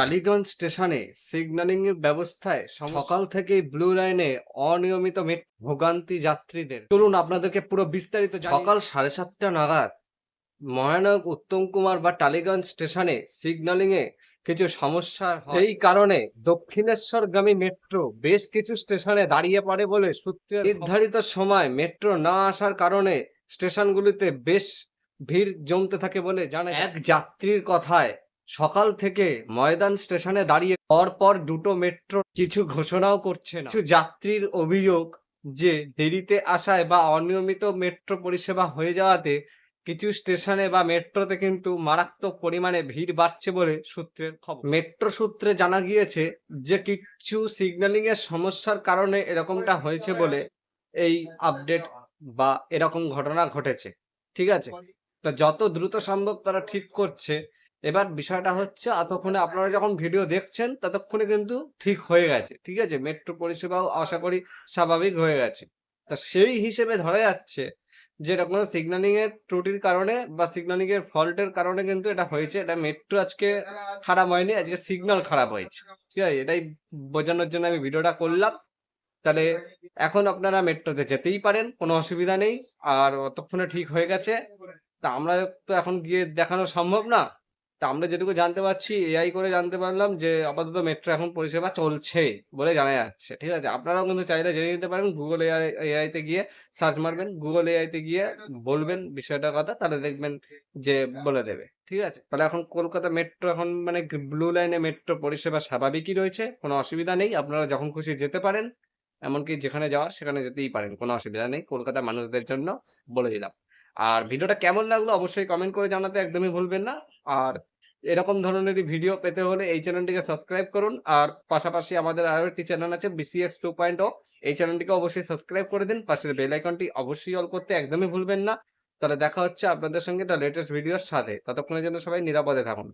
টালিগঞ্জ স্টেশনে সিগন্যালিং এর ব্যবস্থায় সকাল থেকেই ব্লু লাইনে অনিয়মিত ভোগান্তি যাত্রীদের। চলুন আপনাদেরকে পুরো বিস্তারিত সকাল 7:30 নাগাদ মহানায়ক উত্তম কুমার বা টালিগঞ্জ স্টেশনে সিগন্যালিং এ কিছু সমস্যা হয়। সেই কারণে দক্ষিণেশ্বরগামী মেট্রো বেশ কিছু স্টেশনে দাঁড়িয়ে পড়ে বলে সূত্রের নির্ধারিত সময় মেট্রো না আসার কারণে স্টেশনগুলিতে বেশ ভিড় জমতে থাকে বলে জানা যায়। এক যাত্রীর কথায় সকাল থেকে ময়দান স্টেশনে দাঁড়িয়ে পর দুটো মেট্রো কিছু ঘোষণাও করছে না। কিছু যাত্রীর অভিযোগ যে দেরিতে আসায় বা অনিয়মিত মেট্রো পরিষেবা হয়ে যাওয়াতে কিছু স্টেশনে বা মেট্রোতে কিন্তু মারাত্মক পরিমাণে ভিড় বাড়ছে বলে সূত্রের খবর। মেট্রো সূত্রে জানা গিয়েছে যে কিছু সিগন্যালিং এর সমস্যার কারণে এরকমটা হয়েছে বলে এই আপডেট বা এরকম ঘটনা ঘটেছে। ঠিক আছে, তা যত দ্রুত সম্ভব তারা ঠিক করছে। এবার বিষয়টা হচ্ছে এতক্ষণে আপনারা যখন ভিডিও দেখছেন ততক্ষণে কিন্তু ঠিক হয়ে গেছে। ঠিক আছে, মেট্রো পরিষেবাও আশা করি স্বাভাবিক হয়ে গেছে। তা সেই হিসেবে ধরা যাচ্ছে যে এটা কোনো সিগন্যালিং এর ত্রুটির কারণে বা সিগন্যালিং এর ফল্টের কারণে কিন্তু এটা হয়েছে। এটা মেট্রো আজকে খারাপ হয়নি, আজকে সিগন্যাল খারাপ হয়েছে। ঠিক আছে, এটাই বোঝানোর জন্য আমি ভিডিওটা করলাম। তাহলে এখন আপনারা মেট্রোতে যেতেই পারেন, কোনো অসুবিধা নেই। আর অতক্ষণে ঠিক হয়ে গেছে। তা আমরা তো এখন গিয়ে দেখানো সম্ভব না। তা আমরা যেটুকু জানতে পারছি এআই করে জানতে পারলাম যে আপাতত মেট্রো এখন পরিষেবা চলছে বলে জানা যাচ্ছে। ঠিক আছে, আপনারাও কিন্তু চাইলে জেনে নিতে পারেন। গুগল এআই তে গিয়ে সার্চ মারবেন, গুগল এআই তে গিয়ে বলবেন বিষয়টার কথা, তাহলে দেখবেন যে বলে দেবে। ঠিক আছে, তাহলে এখন কলকাতা মেট্রো এখন মানে ব্লু লাইনে মেট্রো পরিষেবা স্বাভাবিকই রয়েছে, কোনো অসুবিধা নেই। আপনারা যখন খুশি যেতে পারেন, এমনকি যেখানে যাওয়ার সেখানে যেতেই পারেন, কোনো অসুবিধা নেই। কলকাতার মানুষদের জন্য বলে দিলাম। আর ভিডিওটা কেমন লাগলো অবশ্যই কমেন্ট করে জানাতে একদমই ভুলবেন না। আর এরকম ধরনেরই ভিডিও পেতে হলে এই চ্যানেলটিকে সাবস্ক্রাইব করুন। আর পাশাপাশি আমাদের আরো একটি চ্যানেল আছে BCX 2.0, এই চ্যানেলটিকে অবশ্যই সাবস্ক্রাইব করে দিন। পাশের বেল আইকনটি অবশ্যই অল করতে একদমই ভুলবেন না। তাহলে দেখা হচ্ছে আপনাদের সঙ্গে একটা লেটেস্ট ভিডিওর সাথে। ততক্ষণের জন্য সবাই নিরাপদে থাকুন।